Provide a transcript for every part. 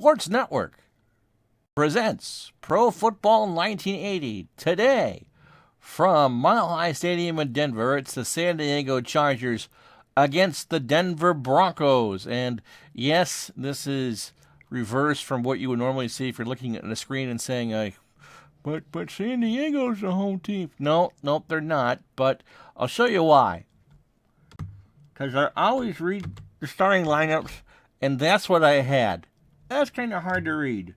Sports Network presents Pro Football 1980. Today, from Mile High Stadium in Denver, it's the San Diego Chargers against the Denver Broncos. And yes, this is reversed from what you would normally see if you're looking at a screen and saying, but San Diego's the home team. No, they're not. But I'll show you why. Because I always read the starting lineups, and that's what I had. That's kind of hard to read.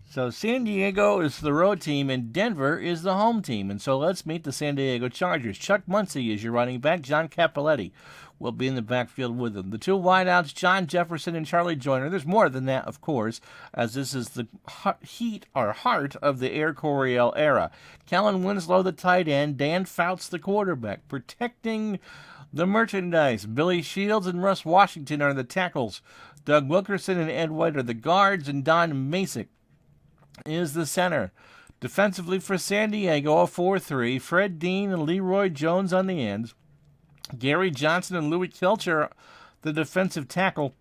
So San Diego is the road team, and Denver is the home team. And so let's meet the San Diego Chargers. Chuck Muncie is your running back. John Cappelletti will be in the backfield with him. The two wideouts, John Jefferson and Charlie Joyner. There's more than that, of course, as this is the heart of the Air Coryell era. Kellen Winslow, the tight end. Dan Fouts, the quarterback. Protecting the merchandise, Billy Shields and Russ Washington are the tackles. Doug Wilkerson and Ed White are the guards, and Don Masick is the center. Defensively for San Diego, a 4-3. Fred Dean and Leroy Jones on the ends. Gary Johnson and Louis Kilcher, the defensive tackle.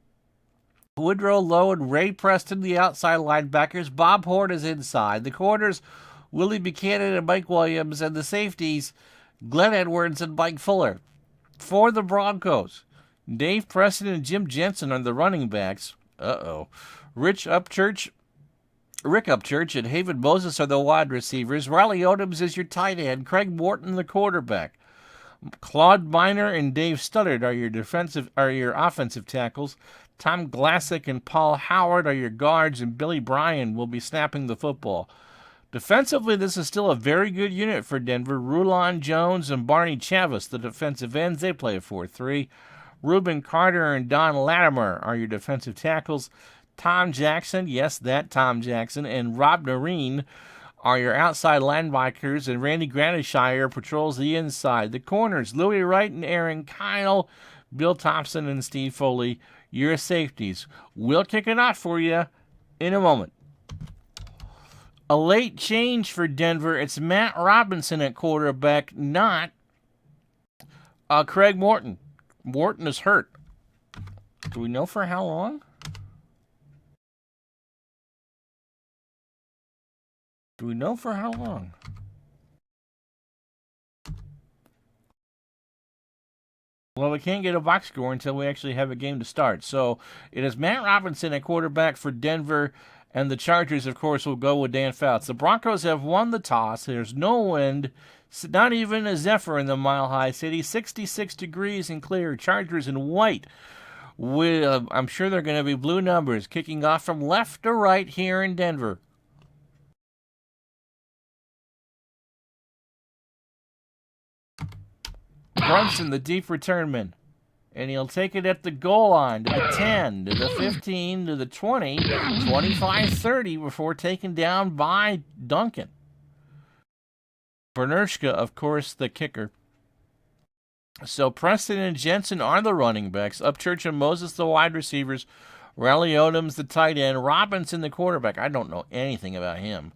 Woodrow Lowe and Ray Preston, the outside linebackers. Bob Hort is inside. The corners, Willie Buchanan and Mike Williams, and the safeties, Glenn Edwards and Mike Fuller. For the Broncos, Dave Preston and Jim Jensen are the running backs. Rick Upchurch and Haven Moses are the wide receivers. Riley Odoms is your tight end. Craig Morton, the quarterback. Claude Miner and Dave Studdard are your offensive tackles. Tom Glassick and Paul Howard are your guards, and Billy Bryan will be snapping the football. Defensively, this is still a very good unit for Denver. Rulon Jones and Barney Chavis, the defensive ends, they play a 4-3. Reuben Carter and Don Latimer are your defensive tackles. Tom Jackson, yes, that Tom Jackson, and Rob Noreen are your outside linebackers, and Randy Granishire patrols the inside. The corners, Louis Wright and Aaron Kyle, Bill Thompson and Steve Foley, your safeties. We'll kick it off for you in a moment. A late change for Denver. It's Matt Robinson at quarterback, not Craig Morton. Morton is hurt. Do we know for how long? Well, we can't get a box score until we actually have a game to start. So it is Matt Robinson at quarterback for Denver, and the Chargers, of course, will go with Dan Fouts. The Broncos have won the toss. There's no wind, not even a zephyr in the Mile High City. 66 degrees and clear. Chargers in white. I'm sure they're going to be blue numbers, kicking off from left to right here in Denver. Brunson, the deep returnman. And he'll take it at the goal line to the 10, to the 15, to the 20, 25, 30 before taken down by Duncan. Bernershka, of course, the kicker. So Preston and Jensen are the running backs. Upchurch and Moses, the wide receivers. Riley Odoms, the tight end. Robinson, the quarterback. I don't know anything about him.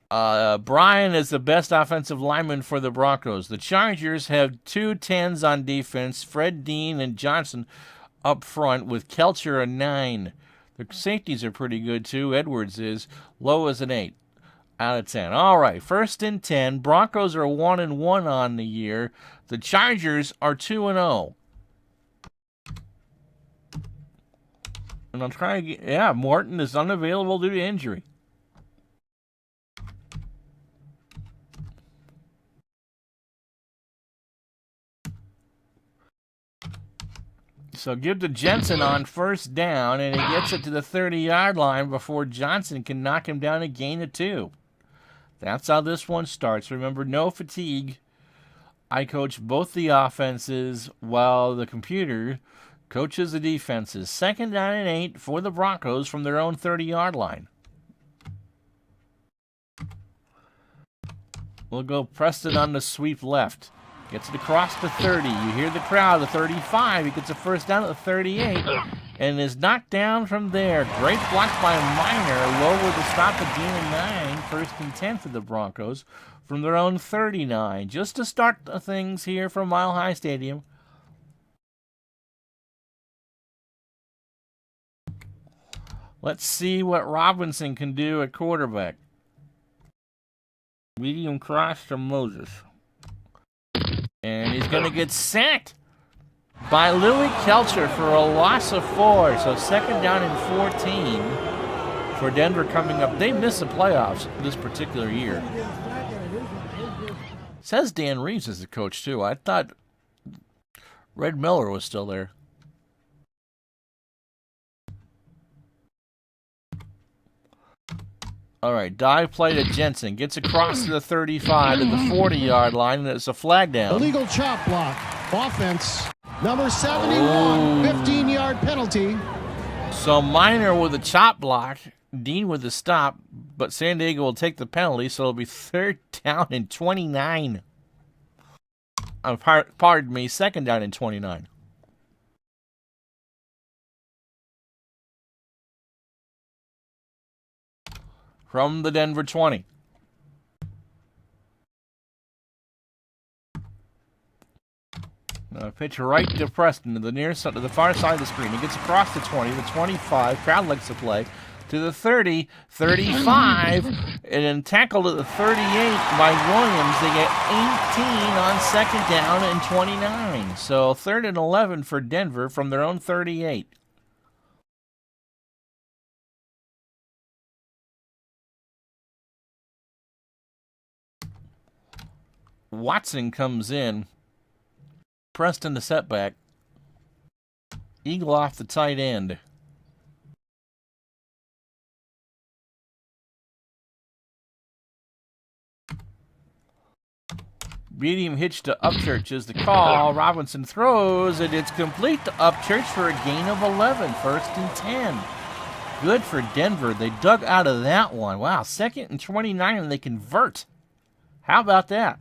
Bryan is the best offensive lineman for the Broncos. The Chargers have two 10s on defense, Fred Dean and Johnson up front, with Kelcher a 9. The safeties are pretty good, too. Edwards is. Lowe is an 8 out of 10. All right, 1st and 10. Broncos are 1-1 on the year. The Chargers are 2-0. And I'm trying to get... Morton is unavailable due to injury. So give to Jensen on 1st down, and he gets it to the 30-yard line before Johnson can knock him down a gain of 2. That's how this one starts. Remember, no fatigue. I coach both the offenses while the computer coaches the defenses. 2nd down and 8 for the Broncos from their own 30-yard line. We'll go Preston on the sweep left. Gets it across the 30. You hear the crowd, the 35. He gets a 1st down at the 38 and is knocked down from there. Great block by Miner. Lowe with the stop at gain of 9. 1st and 10 for the Broncos from their own 39. Just to start things here from Mile High Stadium. Let's see what Robinson can do at quarterback. Medium cross to Moses. And he's going to get sacked by Louis Kelcher for a loss of 4. So second down and 14 for Denver coming up. They missed the playoffs this particular year. Says Dan Reeves is the coach, too. I thought Red Miller was still there. All right, dive play to Jensen. Gets across to the 35 to the 40-yard line, and it's a flag down. Illegal chop block. Offense. Number 71, 15-yard penalty. So Minor with a chop block, Dean with the stop, but San Diego will take the penalty, so it'll be third down and 29. Pardon me, second down and 29. From the Denver 20. Pitch right to Preston to the near side, to the far side of the screen. He gets across the 20, the 25. Crowd likes to play. To the 30, 35, and then tackled at the 38 by Williams. They get 18 on second down and 29. So third and 11 for Denver from their own 38. Watson comes in. Preston the setback. Eagle off the tight end. Medium hitch to Upchurch is the call. Robinson throws, and it's complete to Upchurch for a gain of 11. First and 10. Good for Denver. They dug out of that one. Wow, second and 29, and they convert. How about that?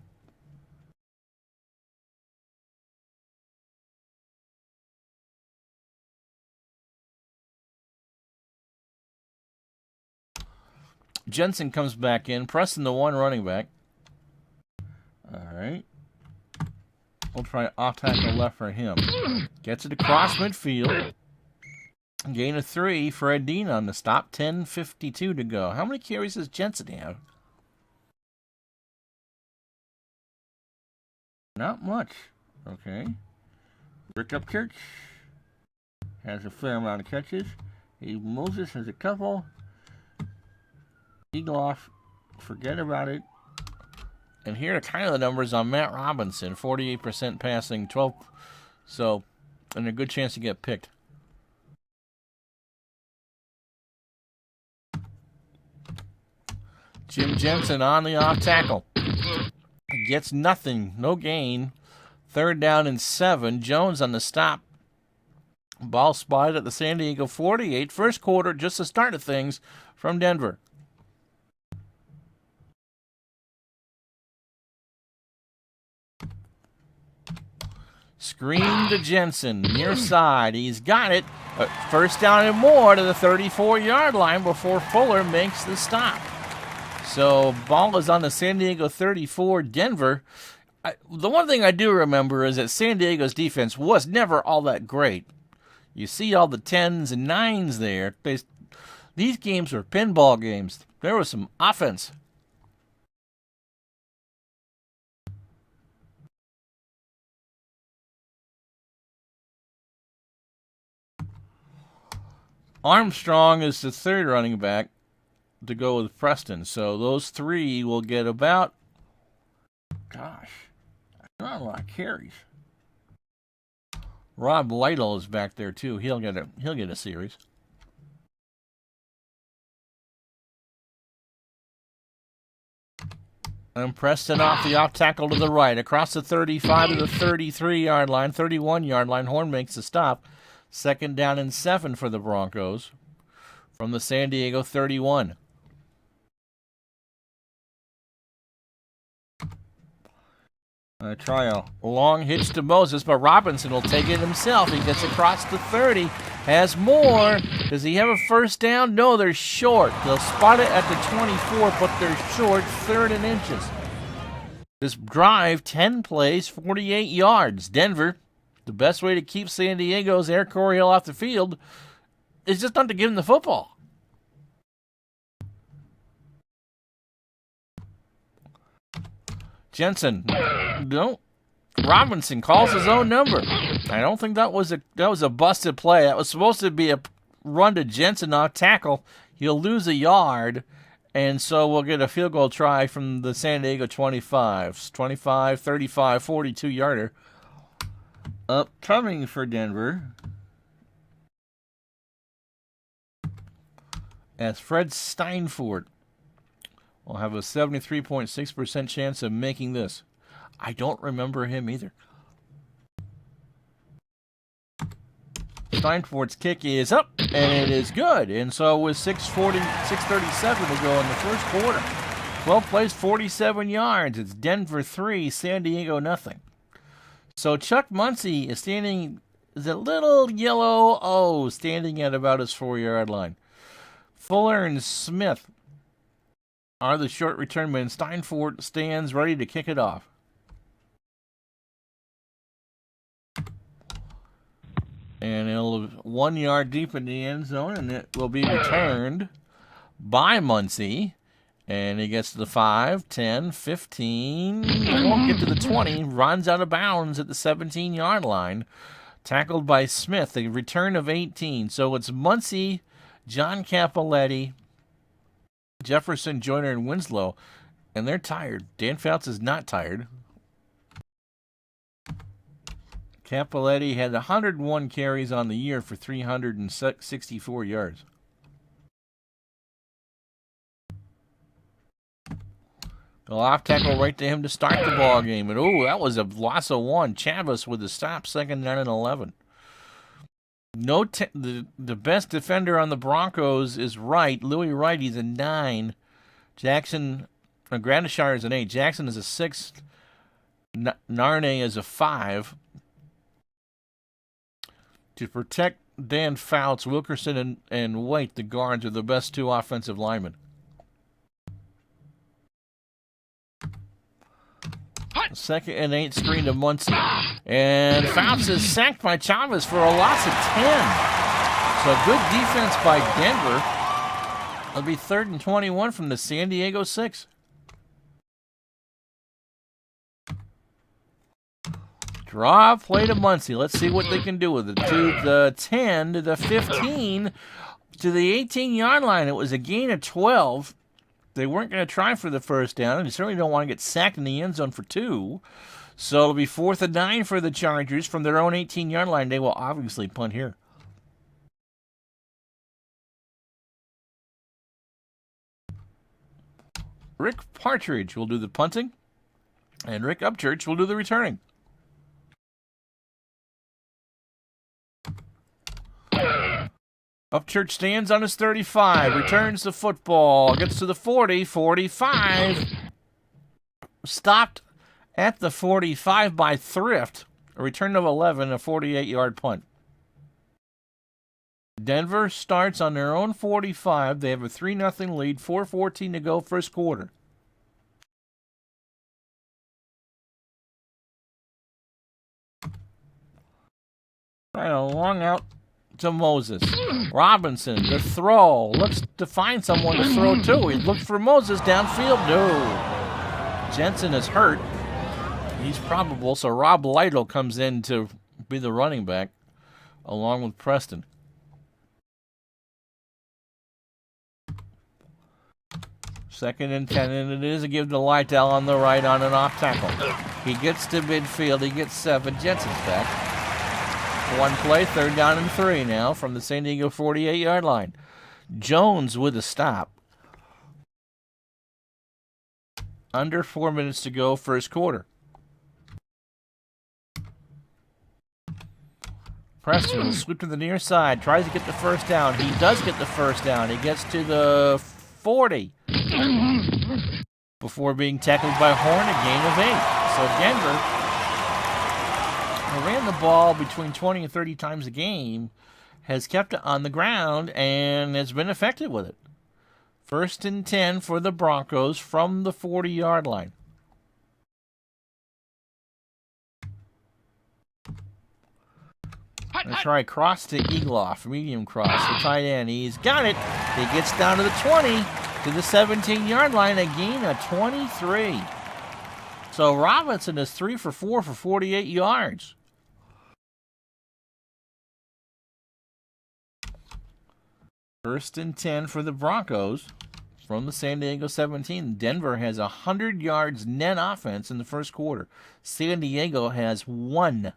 Jensen comes back in, Preston the one running back. All right. We'll try off tackle left for him. Gets it across midfield. Gain of 3 for Dean on the stop. 10:52 to go. How many carries does Jensen have? Not much. Okay. Rick Upchurch has a fair amount of catches. Moses has a couple. Eagle off. Forget about it. And here are kind of the numbers on Matt Robinson. 48% passing, 12. So, and a good chance to get picked. Jim Jensen on the off tackle. Gets nothing. No gain. Third down and 7. Jones on the stop. Ball spotted at the San Diego 48. First quarter, just the start of things from Denver. Screen to Jensen, near side. He's got it. First down and more to the 34-yard line before Fuller makes the stop. So ball is on the San Diego 34. Denver. The one thing I do remember is that San Diego's defense was never all that great. You see all the 10s and 9s there. These games were pinball games. There was some offense. Armstrong is the third running back to go with Preston. So those three will get about, gosh, not a lot of carries. Rob Lytle is back there too. He'll get a series. And Preston off the off tackle to the right, across the 35 to the 33-yard line, 31-yard line. Horn makes the stop. Second down and 7 for the Broncos from the San Diego 31. Try a long hitch to Moses, but Robinson will take it himself. He gets across the 30, has more. Does he have a first down? No, they're short. They'll spot it at the 24, but they're short, third and inches. This drive, 10 plays, 48 yards. Denver, the best way to keep San Diego's Air Coryell off the field is just not to give him the football. Jensen, no. Robinson calls his own number. I don't think that was a busted play. That was supposed to be a run to Jensen off tackle. He'll lose a yard, and so we'll get a field goal try from the San Diego 25. 25, 35, 42-yarder. Upcoming for Denver as Fred Steinfort will have a 73.6% chance of making this. I don't remember him either. Steinfort's kick is up, and it is good. And so with 6:37 to go in the first quarter, 12 plays, 47 yards. It's Denver 3, San Diego nothing. So Chuck Muncie is a little yellow O, standing at about his 4-yard line. Fuller and Smith are the short return men. Steinfort stands ready to kick it off. And it'll 1 yard deep in the end zone, and it will be returned by Muncie. And he gets to the 5, 10, 15. Won't get to the 20. Runs out of bounds at the 17-yard line. Tackled by Smith. A return of 18. So it's Muncie, John Capoletti, Jefferson, Joyner, and Winslow. And they're tired. Dan Fouts is not tired. Capoletti had 101 carries on the year for 364 yards. The off tackle right to him to start the ball game. And that was a loss of 1. Chavis with the stop, 2nd down and 11. The best defender on the Broncos is Wright. Louis Wright, he's a 9. Gradishar is an 8. Jackson is a 6. Narne is a 5. To protect Dan Fouts, Wilkerson and White, the guards, are the best 2 offensive linemen. 2nd and 8, screen to Muncie. And Fouts is sacked by Chavez for a loss of 10. So good defense by Denver. It'll be 3rd and 21 from the San Diego 6. Draw play to Muncie. Let's see what they can do with it. To the 10, to the 15, to the 18-yard line. It was a gain of 12. They weren't going to try for the first down, and they certainly don't want to get sacked in the end zone for 2. So it'll be 4th and 9 for the Chargers from their own 18-yard line. They will obviously punt here. Rick Partridge will do the punting, and Rick Upchurch will do the returning. Upchurch stands on his 35, returns the football, gets to the 40, 45. Stopped at the 45 by Thrift. A return of 11, a 48-yard punt. Denver starts on their own 45. They have a 3-0 lead, 4:14 to go first quarter. Right, a long out to Moses. Robinson, the throw. Looks to find someone to throw to. He looks for Moses downfield. No. Jensen is hurt. He's probable, so Rob Lytle comes in to be the running back along with Preston. Second and 10, and it is a give to Lytle on the right on an off tackle. He gets to midfield. He gets 7. Jensen's back. 1 play, 3rd down and 3 now from the San Diego 48-yard line. Jones with a stop. Under 4 minutes to go first quarter. Preston will sweep to the near side, tries to get the first down. He does get the first down. He gets to the 40 before being tackled by Horn, a gain of 8. So Denver ran the ball between 20 and 30 times a game, has kept it on the ground, and has been effective with it. 1st and 10 for the Broncos from the 40-yard line. That's right, cross to Egloff, medium cross, the tight end. He's got it. He gets down to the 20, to the 17-yard line, a gain of 23. So Robinson is 3 for 4 for 48 yards. First and 10 for the Broncos from the San Diego 17. Denver has 100 yards net offense in the first quarter. San Diego has 1.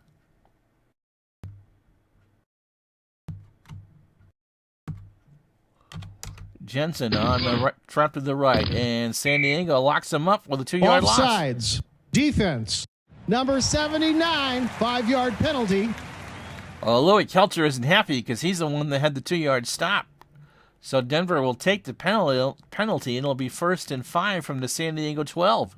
Jensen on the right, trap to the right, and San Diego locks him up with a 2-yard loss. Offsides. Defense. Number 79, 5-yard penalty. Louis Kelcher isn't happy because he's the one that had the 2-yard stop. So Denver will take the penalty, and it'll be 1st and 5 from the San Diego 12.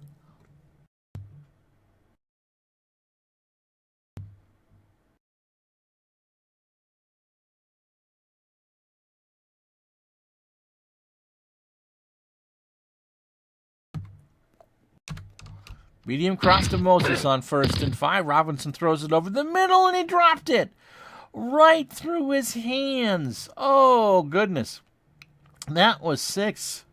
Medium cross to Moses on 1st and 5. Robinson throws it over the middle, and he dropped it right through his hands. Oh, goodness. That was 6.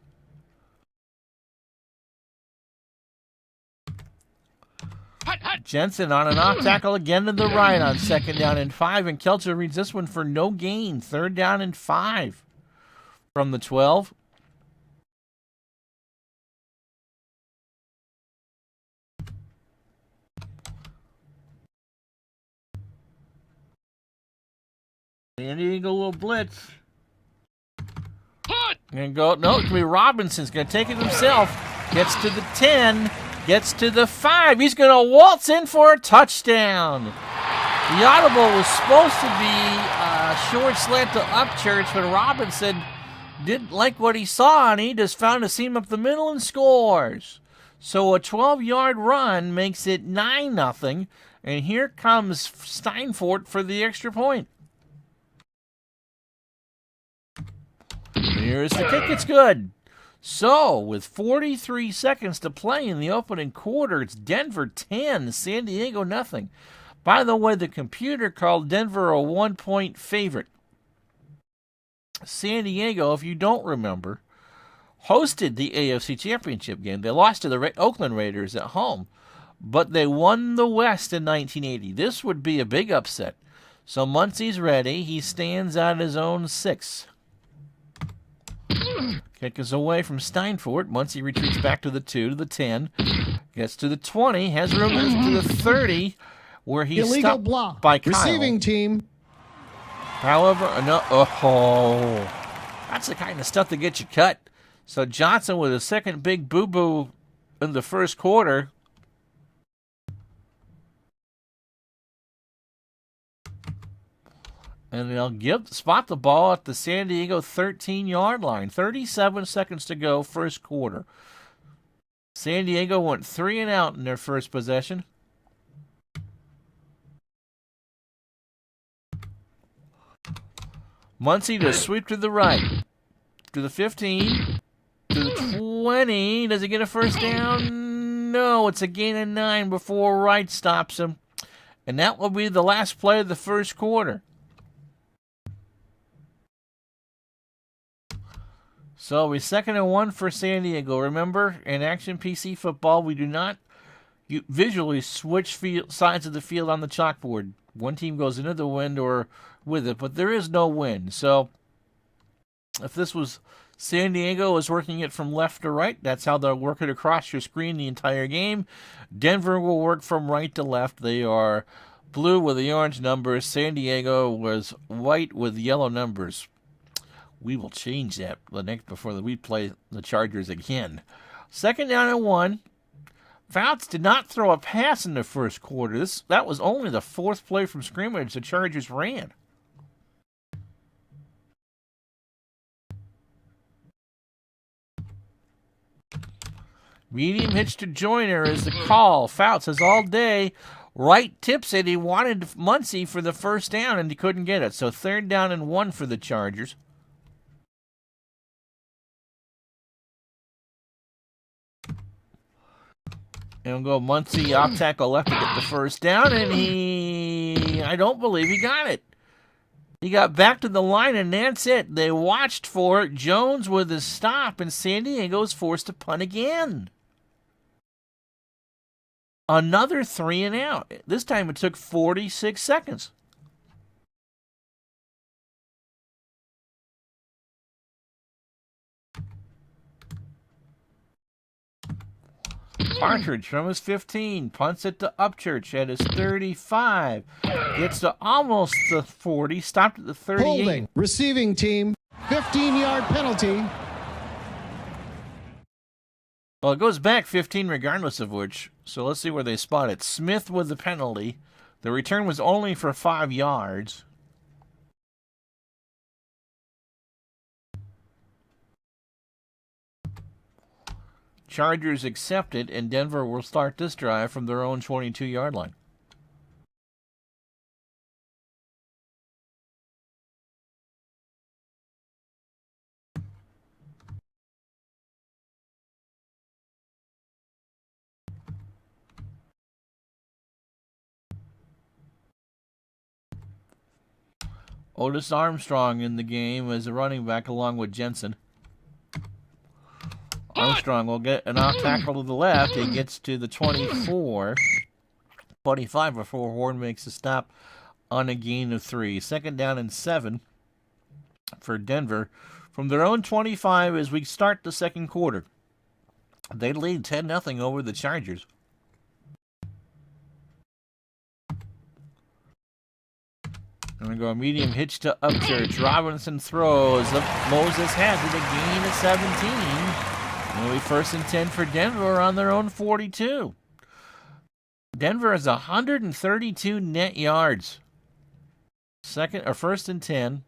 Jensen on an off tackle again to the right on 2nd down and 5, and Kelcher reads this one for no gain. 3rd down and 5 from the 12. San Diego will blitz. And go, no, it's going to be Robinson's going to take it himself. Gets to the 10, gets to the 5. He's going to waltz in for a touchdown. The audible was supposed to be a short slant to Upchurch, but Robinson didn't like what he saw, and he just found a seam up the middle and scores. So a 12-yard run makes it 9-0, and here comes Steinfort for the extra point. Here's the kick. It's good. So, with 43 seconds to play in the opening quarter, it's Denver 10, San Diego nothing. By the way, the computer called Denver a 1-point favorite. San Diego, if you don't remember, hosted the AFC Championship game. They lost to the Oakland Raiders at home, but they won the West in 1980. This would be a big upset. So Muncie's ready. He stands at his own 6. Kick is away from Steinfort. Muncie retreats back to the 2, to the 10, gets to the 20, has room to the 30, where he's Illegal stopped block by Kyle. Receiving team. However, that's the kind of stuff that gets you cut. So Johnson with a second big boo-boo in the first quarter. And they'll spot the ball at the San Diego 13-yard line. 37 seconds to go, first quarter. San Diego went 3 and out in their first possession. Muncie to sweep to the right. To the 15. To the 20. Does he get a first down? No, it's a gain of 9 before Wright stops him. And that will be the last play of the first quarter. So we 2nd and 1 for San Diego. Remember, in Action PC football, we do not visually switch sides of the field on the chalkboard. One team goes into the wind or with it, but there is no wind. So if this was San Diego is working it from left to right, that's how they'll work it across your screen the entire game. Denver will work from right to left. They are blue with the orange numbers. San Diego was white with yellow numbers. We will change that before we play the Chargers again. 2nd down and 1. Fouts did not throw a pass in the first quarter. That was only the 4th play from scrimmage the Chargers ran. Medium hitch to Joyner is the call. Fouts says all day. Wright tips it. He wanted Muncie for the first down, and he couldn't get it. So 3rd down and 1 for the Chargers. And we'll go Muncie off tackle left to get the first down, and I don't believe he got it. He got back to the line, and that's it. They watched for it. Jones with his stop, and San Diego is forced to punt again. Another 3 and out. This time it took 46 seconds. Partridge from his 15, punts it to Upchurch at his 35, gets to almost the 40, stopped at the 38. Holding. Receiving team. 15-yard penalty. Well, it goes back 15 regardless of which, so let's see where they spot it. Smith with the penalty. The return was only for 5 yards. Chargers accept it, and Denver will start this drive from their own 22-yard line. Otis Armstrong in the game as a running back along with Jensen. Armstrong will get an off tackle to the left. He gets to the 24. 25 before Horn makes a stop on a gain of 3. 2nd down and 7 for Denver from their own 25 as we start the second quarter. They lead 10-0 over the Chargers. I'm going to go medium hitch to Upchurch. Robinson throws. Moses has it. A gain of 17. It'll be 1st and 10 for Denver on their own 42. Denver has 132 net yards. 1st and 10.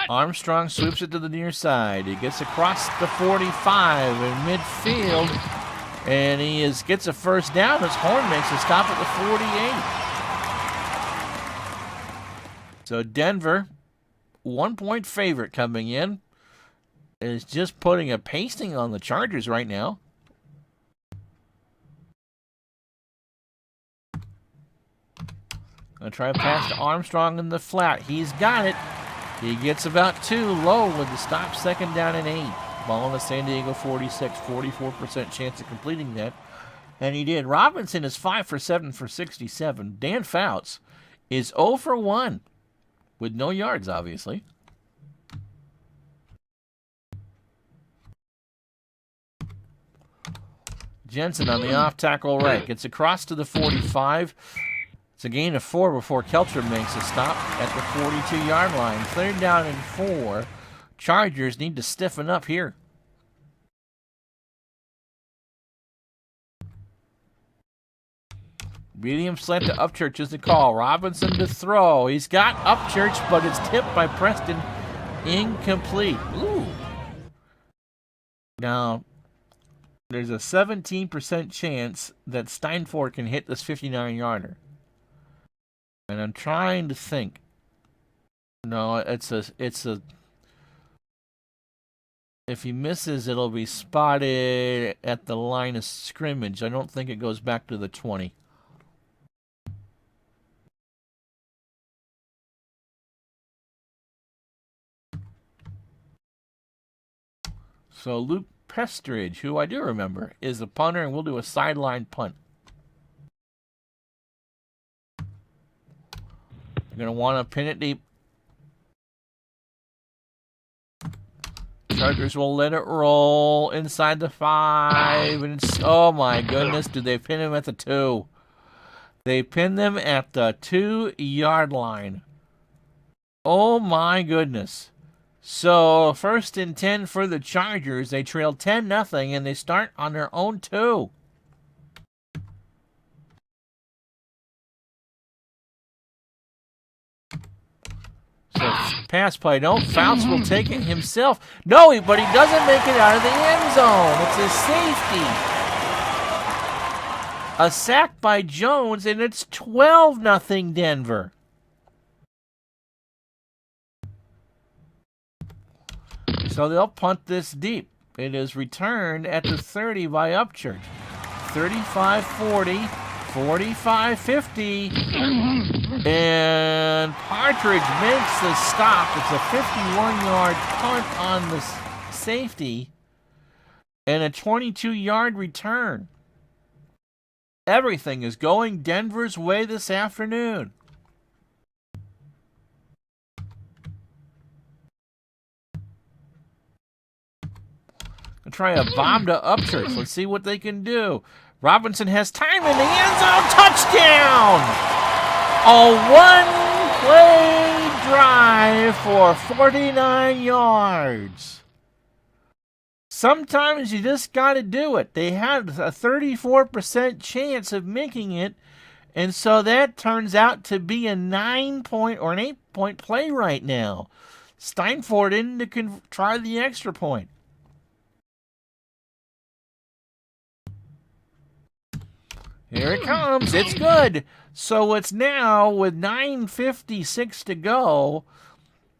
Armstrong sweeps it to the near side. He gets across the 45 in midfield, and he gets a 1st down as Horn makes a stop at the 48. So Denver, 1-point favorite coming in, is just putting a pasting on the Chargers right now. Gonna try a pass to Armstrong in the flat. He's got it. He gets about 2 low with the stop, 2nd down and 8. Ball on the San Diego 46, 44% chance of completing that. And he did. Robinson is 5 for 7 for 67. Dan Fouts is 0 for 1 with no yards, obviously. Jensen on the off tackle right. Gets across to the 45. It's a gain of 4 before Keltner makes a stop at the 42-yard line. 3rd down and 4. Chargers need to stiffen up here. Medium slant to Upchurch is the call. Robinson to throw. He's got Upchurch, but it's tipped by Preston. Incomplete. Ooh. Now, there's a 17% chance that Steinfort can hit this 59-yarder. And I'm trying to think. No, it's a. If he misses, it'll be spotted at the line of scrimmage. I don't think it goes back to the 20. So Luke Pestridge, who I do remember, is the punter, and we'll do a sideline punt. You're going to want to pin it deep. Chargers will let it roll inside the 5. And it's, oh my goodness, did they pin him at the 2? They pinned them at the 2-yard line. Oh my goodness. So 1st and 10 for the Chargers. They trail 10-0 and they start on their own 2. So pass play. No, Fouts will take it himself. No, but he doesn't make it out of the end zone. It's a safety. A sack by Jones, and it's 12-0 Denver. So they'll punt this deep. It is returned at the 30 by Upchurch. 35-40, 45-50. And Partridge makes the stop. It's a 51-yard punt on the safety. and a 22-yard return. Everything is going Denver's way this afternoon. I'll try a bomb to Upchurch. Let's see what they can do. Robinson has time in the end zone. Touchdown! A one-play drive for 49 yards. Sometimes you just got to do it. They had a 34% chance of making it, and so that turns out to be a 9-point or an 8-point play right now. Steinfort in to try the extra point. Here it comes. It's good. So it's now with 9:56 to go.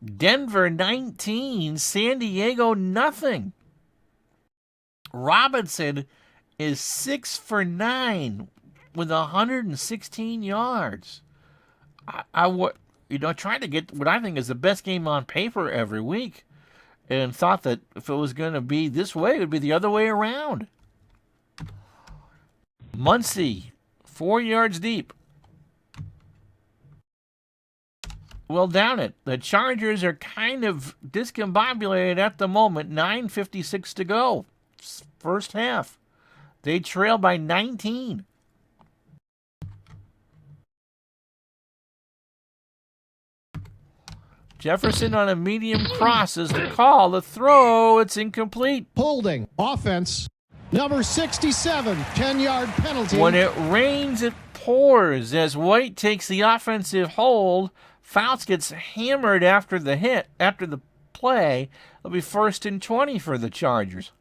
Denver 19, San Diego nothing. Robinson is 6 for 9 with 116 yards. Trying to get what I think is the best game on paper every week, and thought that if it was going to be this way, it would be the other way around. Muncie, 4 yards deep. Well, down it. The Chargers are kind of discombobulated at the moment. 9:56 to go. First half. They trail by 19. Jefferson on a medium cross is the call. The throw, it's incomplete. Holding. Offense. Number 67, 10-yard penalty. When it rains, it pours. As White takes the offensive hold, Fouts gets hammered after the play. It'll be 1st and 20 for the Chargers.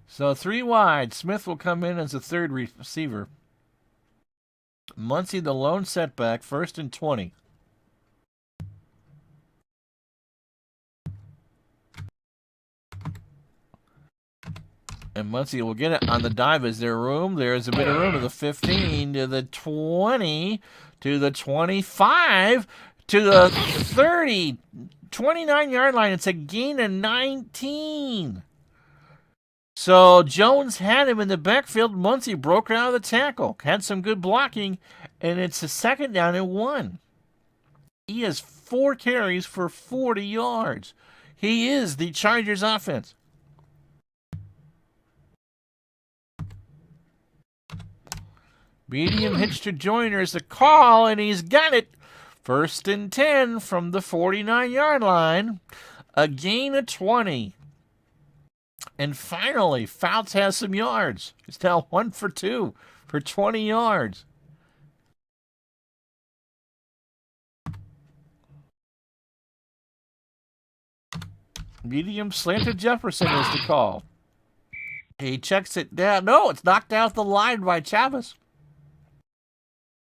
So 3 wide. Smith will come in as the third receiver. Muncie the lone setback, 1st and 20. And Muncie will get it on the dive. Is there room? There's a bit of room to the 15, to the 20, to the 25, to the 30, 29-yard line. It's a gain of 19. So Jones had him in the backfield. Muncie broke out of the tackle. Had some good blocking, and it's a 2nd down and 1. He has 4 carries for 40 yards. He is the Chargers offense. Medium hitch to Joyner is the call, and he's got it. 1st and 10 from the 49-yard line. A gain of 20. And finally, Fouts has some yards. It's now 1 for 2 for 20 yards. Medium slanted Jefferson is the call. He checks it down. No, it's knocked out the line by Chavez.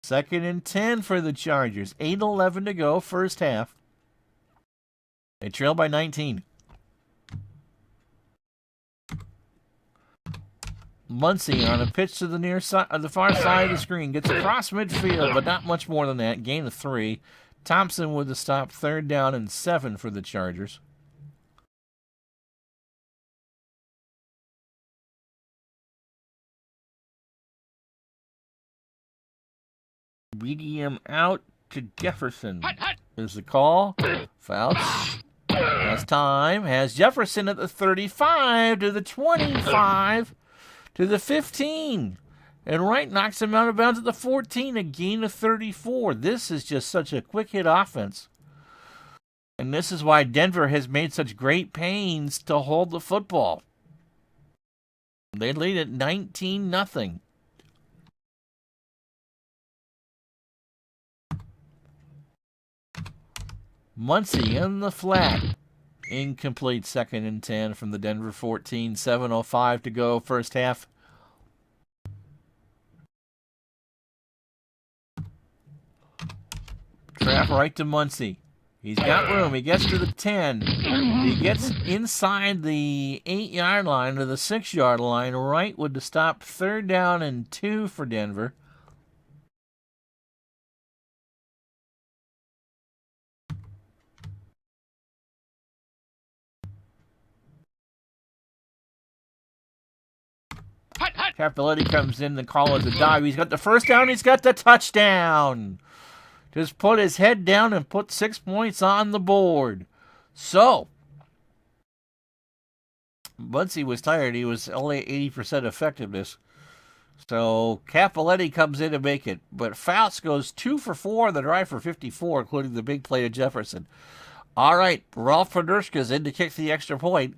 2nd and 10 for the Chargers. 8:11 to go, first half. They trail by 19. Muncie on a pitch to the near side, the far side of the screen, gets across midfield, but not much more than that. Gain of 3. Thompson with the stop, 3rd down and 7 for the Chargers. Medium out to Jefferson is the call. Fouts has time, has Jefferson at the 35 to the 25 to the 15. And Wright knocks him out of bounds at the 14, a gain of 34. This is just such a quick hit offense. And this is why Denver has made such great pains to hold the football. They lead at 19-0. Muncie in the flat. Incomplete, 2nd and 10 from the Denver 14. 7:05 to go, first half. Trap right to Muncie. He's got room. He gets to the 10. He gets inside the 8-yard line to the 6-yard line. Right would stop 3rd down and 2 for Denver. Cappelletti comes in. The call is a dive. He's got the first down. He's got the touchdown. Just put his head down and put 6 points on the board. So, once he was tired, he was only 80% effectiveness. So, Cappelletti comes in to make it. But Fouts goes 2 for 4 on the drive for 54, including the big play to Jefferson. All right, Ralph Fedorska's in to kick the extra point.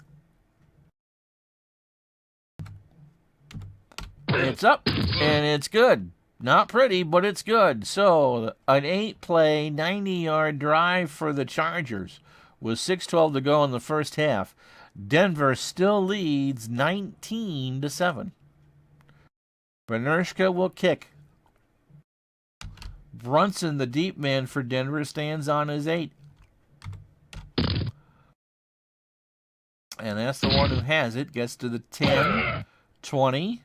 It's up, and it's good. Not pretty, but it's good. So, an 8-play, 90-yard drive for the Chargers with 6:12 to go in the first half. Denver still leads 19-7. Benershka will kick. Brunson, the deep man for Denver, stands on his 8. And that's the one who has it. Gets to the 10, 20,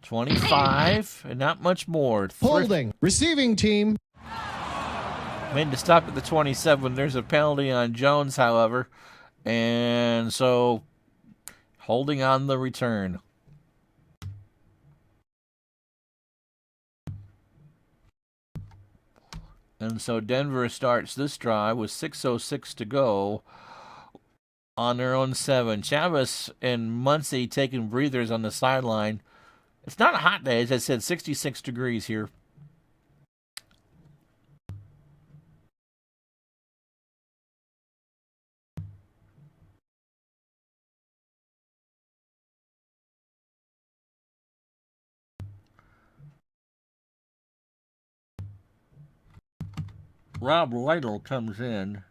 25, and not much more. Holding. Receiving team. Made to stop at the 27. There's a penalty on Jones, however. And so, holding on the return. And so Denver starts this drive with 6:06 to go on their own 7. Chavez and Muncie taking breathers on the sideline. It's not a hot day, as I said, 66 degrees here. Rob Lytle comes in.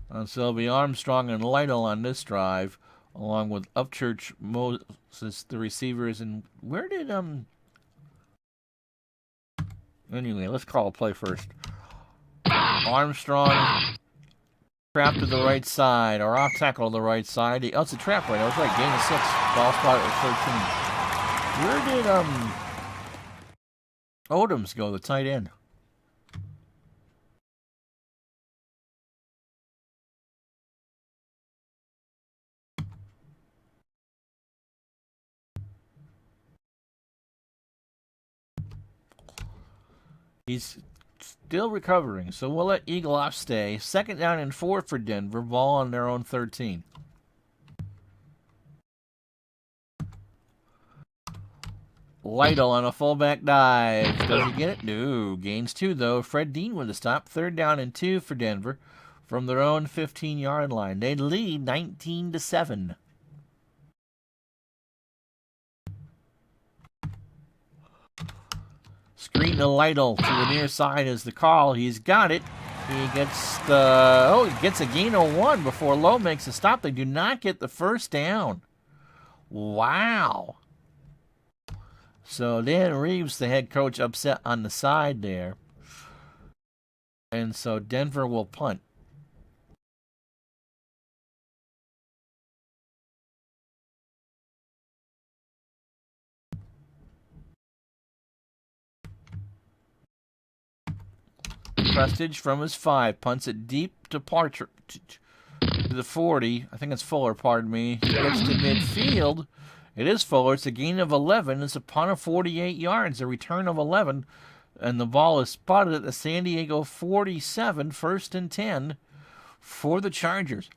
And so it'll be Armstrong and Lytle on this drive, along with Upchurch, Moses, the receivers. And where did, anyway, let's call a play first. Armstrong trap to the right side, or off tackle to the right side. Oh, it's a trap right. I was right. Gain of 6. Ball spot at 13. Where did, Odoms go, the tight end? He's still recovering, so we'll let Eagleoff stay. 2nd down and 4 for Denver. Ball on their own 13. Lytle on a fullback dive. Does he get it? No. Gains 2, though. Fred Dean with a stop. 3rd down and 2 for Denver from their own 15-yard line. They lead 19-7. Screen to Lytle to the near side is the call. He's got it. He gets he gets a gain of 1 before Lowe makes a stop. They do not get the first down. Wow. So Dan Reeves, the head coach, upset on the side there. And so Denver will punt. Prestige from his 5. Punts it deep to Partridge. To the 40. I think it's Fuller, pardon me. He gets to midfield. It is Fuller. It's a gain of 11. It's a punt of 48 yards. A return of 11. And the ball is spotted at the San Diego 47. 1st and 10 for the Chargers.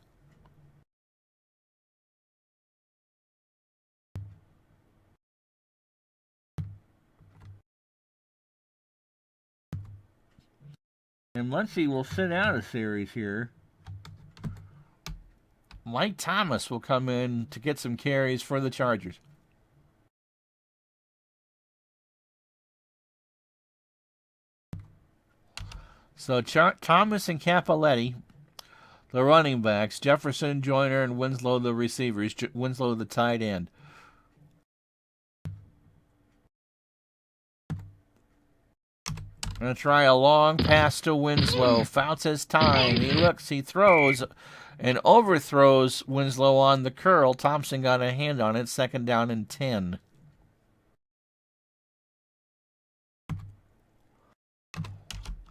And Muncie will sit out a series here. Mike Thomas will come in to get some carries for the Chargers. So Thomas and Cappelletti, the running backs. Jefferson, Joyner, and Winslow, the receivers. Winslow, the tight end. Gonna try a long pass to Winslow. Fouts his time. He looks, he throws, and overthrows Winslow on the curl. Thompson got a hand on it. 2nd down and 10.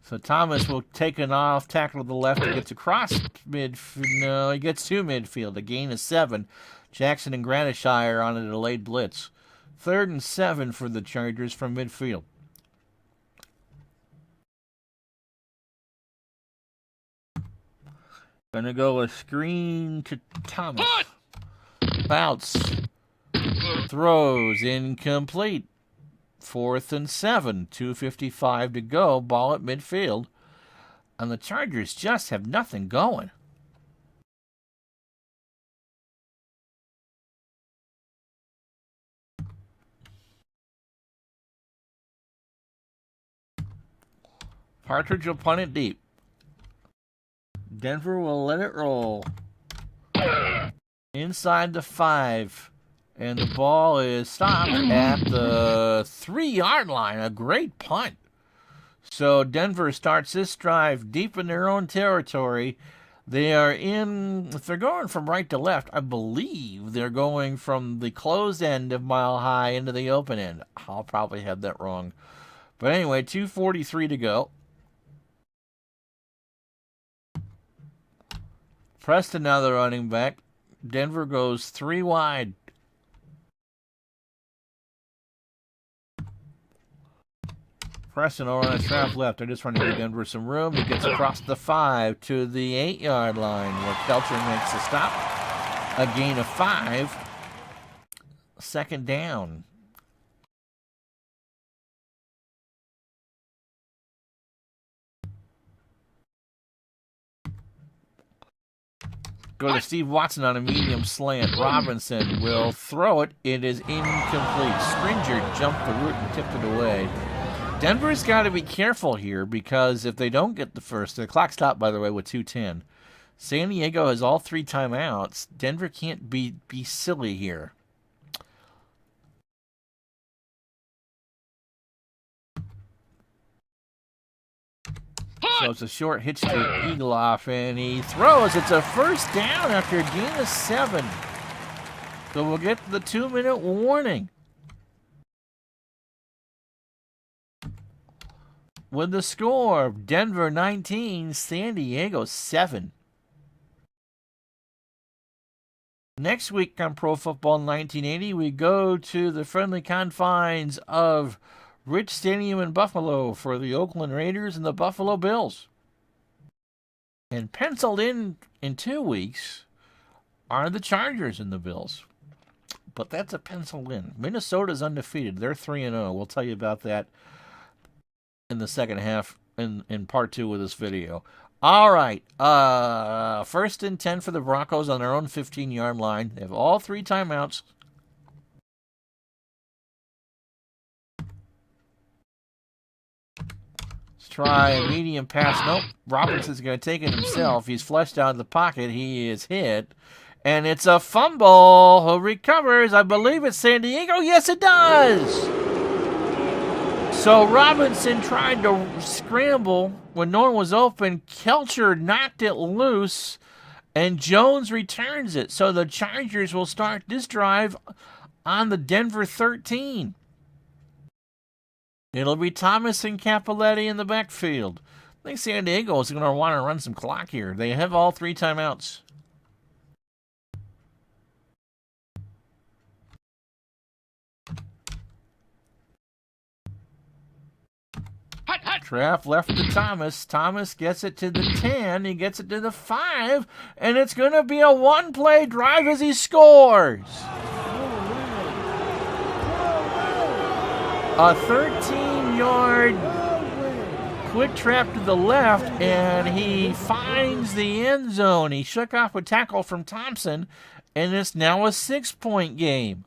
So Thomas will take an off tackle to the left. He gets across midfield. No, he gets to midfield. A gain of 7. Jackson and Granishire on a delayed blitz. 3rd and 7 for the Chargers from midfield. Gonna go a screen to Thomas. Bounce. Throws incomplete. 4th and 7. 2:55 to go. Ball at midfield. And the Chargers just have nothing going. Partridge will punt it deep. Denver will let it roll. Inside the 5. And the ball is stopped at the 3-yard line. A great punt. So Denver starts this drive deep in their own territory. They are in, if they're going from right to left, I believe they're going from the closed end of Mile High into the open end. I'll probably have that wrong. But anyway, 2:43 to go. Preston now the running back. Denver goes 3 wide. Preston will run a trap left. They're just trying to give Denver some room. He gets across the 5 to the 8-yard line where Kelcher makes the stop. A gain of 5. 2nd down. Go to Steve Watson on a medium slant. Robinson will throw it. It is incomplete. Stringer jumped the route and tipped it away. Denver's got to be careful here because if they don't get the first, the clock stopped, by the way, with 2:10. San Diego has all 3 timeouts. Denver can't be silly here. So it's a short hitch to Eagleoff, and he throws. It's a 1st down after a gain of 7. So we'll get to the 2-minute warning. With the score, Denver 19, San Diego 7. Next week on Pro Football 1980, we go to the friendly confines of Rich Stadium in Buffalo for the Oakland Raiders and the Buffalo Bills. And penciled in 2 weeks are the Chargers and the Bills. But that's a pencil in. Minnesota's undefeated. They're 3-0. We'll tell you about that in the second half in part 2 of this video. All right. 1st and 10 for the Broncos on their own 15-yard line. They have all 3 timeouts. Try a medium pass. Nope. Robinson's going to take it himself. He's flushed out of the pocket. He is hit. And it's a fumble. Who recovers? I believe it's San Diego. Yes, it does. So Robinson tried to scramble when no one was open. Kelcher knocked it loose. And Jones returns it. So the Chargers will start this drive on the Denver 13. It'll be Thomas and Capoletti in the backfield. I think San Diego is going to want to run some clock here. They have all 3 timeouts. Trap left to Thomas. Thomas gets it to the 10. He gets it to the 5. And it's going to be a 1-play drive as he scores. A 13-yard quick trap to the left, and he finds the end zone. He shook off a tackle from Thompson, and it's now a 6-point game.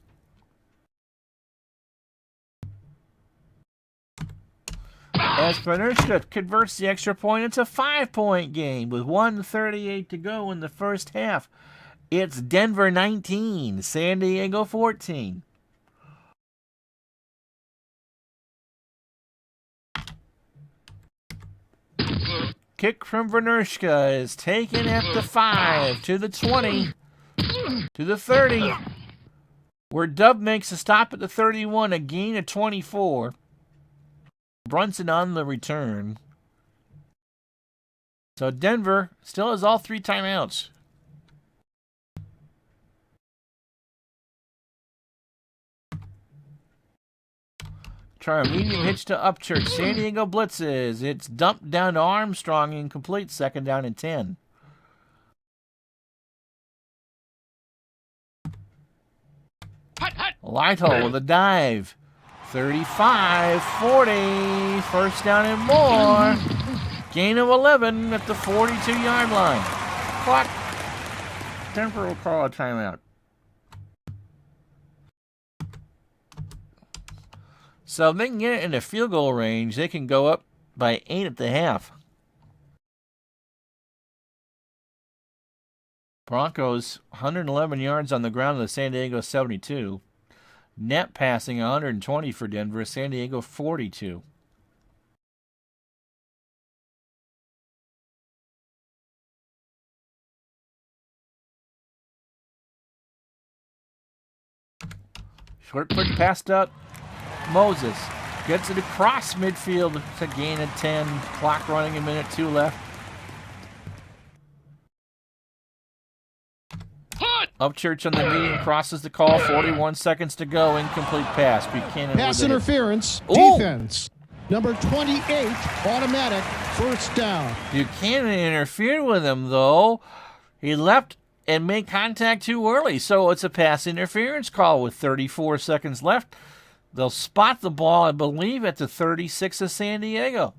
As Panerska converts the extra point, it's a 5-point game with 1:38 to go in the first half. It's Denver 19, San Diego 14. Kick from Vernershka is taken at the 5, to the 20, to the 30, where Dub makes a stop at the 31, a gain of 24. Brunson on the return. So Denver still has all 3 timeouts. Try a medium hitch to Upchurch. San Diego blitzes. It's dumped down to Armstrong, incomplete. 2nd down and 10. Lighthole with a dive. 35, 40. 1st down and more. Gain of 11 at the 42-yard line. Clock. Denver will call a timeout. So if they can get it into field goal range, they can go up by 8 at the half. Broncos, 111 yards on the ground to the San Diego 72. Net passing, 120 for Denver. San Diego, 42. Short quick passed up. Moses gets it across midfield to gain of 10. Clock running, a minute 2 left. Upchurch on the medium crosses the call. 41 seconds to go. Incomplete pass. Buchanan pass with interference. Ooh. Defense. Number 28, automatic, 1st down. Buchanan interfered with him, though. He left and made contact too early, so it's a pass interference call with 34 seconds left. They'll spot the ball, I believe, at the 36 of San Diego.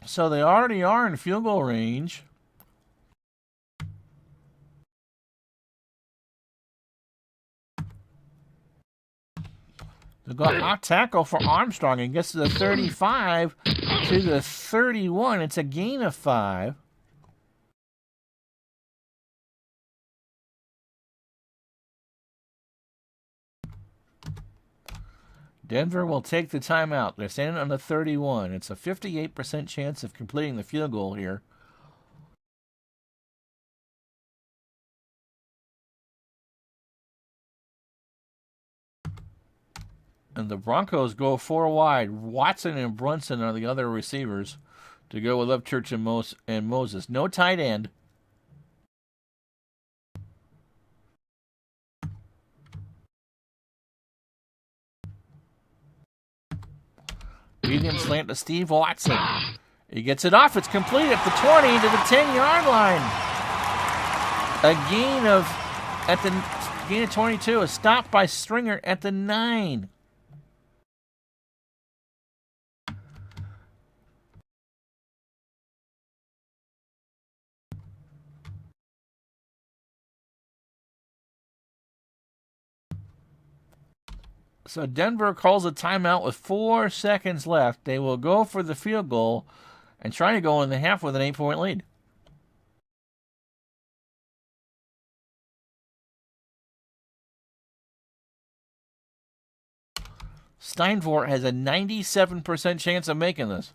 So they already are in field goal range. They'll go hot tackle for Armstrong and gets to the 35, to the 31. It's a gain of 5. Denver will take the timeout. They're standing on the 31. It's a 58% chance of completing the field goal here. And the Broncos go 4 wide. Watson and Brunson are the other receivers to go with Upchurch and Moses. No tight end. Medium slant to Steve Watson. He gets it off. It's complete at the 20 to the 10-yard line. A gain of 22. A stop by Stringer at the 9. So Denver calls a timeout with 4 seconds left. They will go for the field goal and try to go in the half with an 8-point lead. Steinfort has a 97% chance of making this.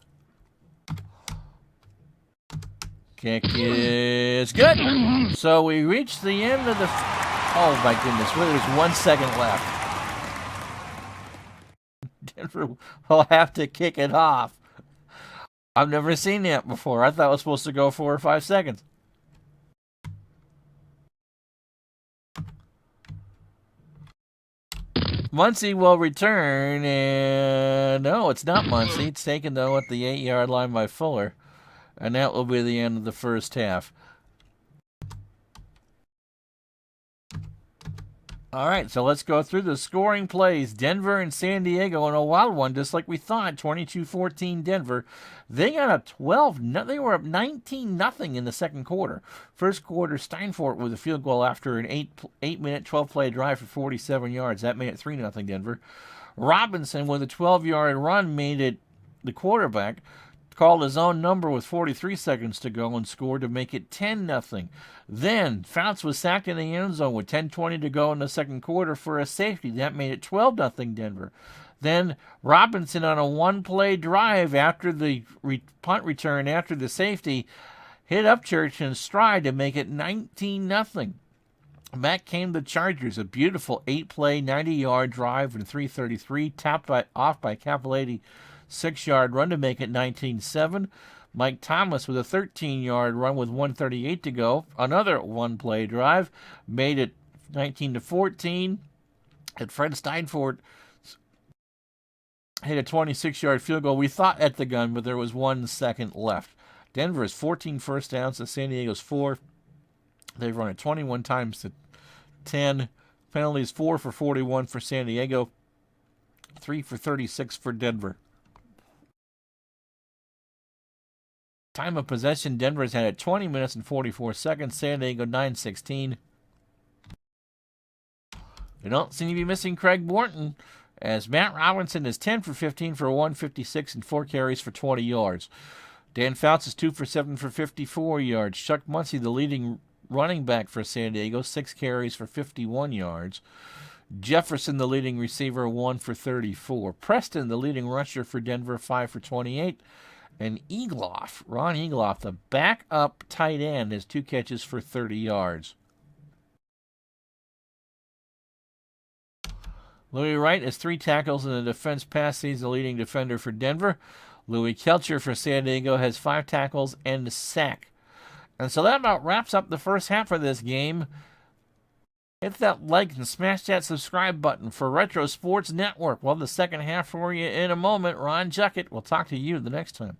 Kick is good. So we reach the end of the... Oh, my goodness. There's 1 second left. Denver will have to kick it off. I've never seen that before. I thought it was supposed to go 4 or 5 seconds. Muncie will return, and no, it's not Muncie. It's taken, though, at the 8-yard line by Fuller, and that will be the end of the first half. All right, so let's go through the scoring plays. Denver and San Diego in a wild one, just like we thought, 22-14 Denver. They got up 12. They were up 19-0 in the second quarter. First quarter, Steinfort with a field goal after an 8-minute, 12-play drive for 47 yards. That made it 3-0 Denver. Robinson with a 12-yard run made it the quarterback. called his own number with 43 seconds to go and scored to make it 10-0. Then Fouts was sacked in the end zone with 10:20 to go in the second quarter for a safety. That made it 12-0 Denver. Then Robinson on a one-play drive after the punt return after the safety hit Upchurch in stride to make it 19-0. Back came the Chargers, a beautiful 8-play, 90-yard drive in 3:33, topped off by Capelletti 6-yard run to make it 19-7. Mike Thomas with a 13-yard run with 1:38 to go. Another one-play drive made it 19-14. And Fred Steinfort hit a 26-yard field goal. We thought at the gun, but there was 1 second left. Denver has 14 first downs to San Diego's 4. They've run it 21 times to 10. Penalties 4 for 41 for San Diego, 3 for 36 for Denver. Time of possession, Denver's had it 20 minutes and 44 seconds. San Diego 9:16. They don't seem to be missing Craig Morton, as Matt Robinson is 10 for 15 for 156 and 4 carries for 20 yards. Dan Fouts is 2 for 7 for 54 yards. Chuck Muncie, the leading running back for San Diego, 6 carries for 51 yards. Jefferson, the leading receiver, 1 for 34. Preston, the leading rusher for Denver, 5 for 28. And Ron Egloff, the backup tight end, has 2 catches for 30 yards. Louis Wright has 3 tackles in the defense pass. He's the leading defender for Denver. Louis Kelcher for San Diego has 5 tackles and a sack. And so that about wraps up the first half of this game. Hit that like and smash that subscribe button for Retro Sports Network. Well, the second half for you in a moment. Ron Juckett. We'll talk to you the next time.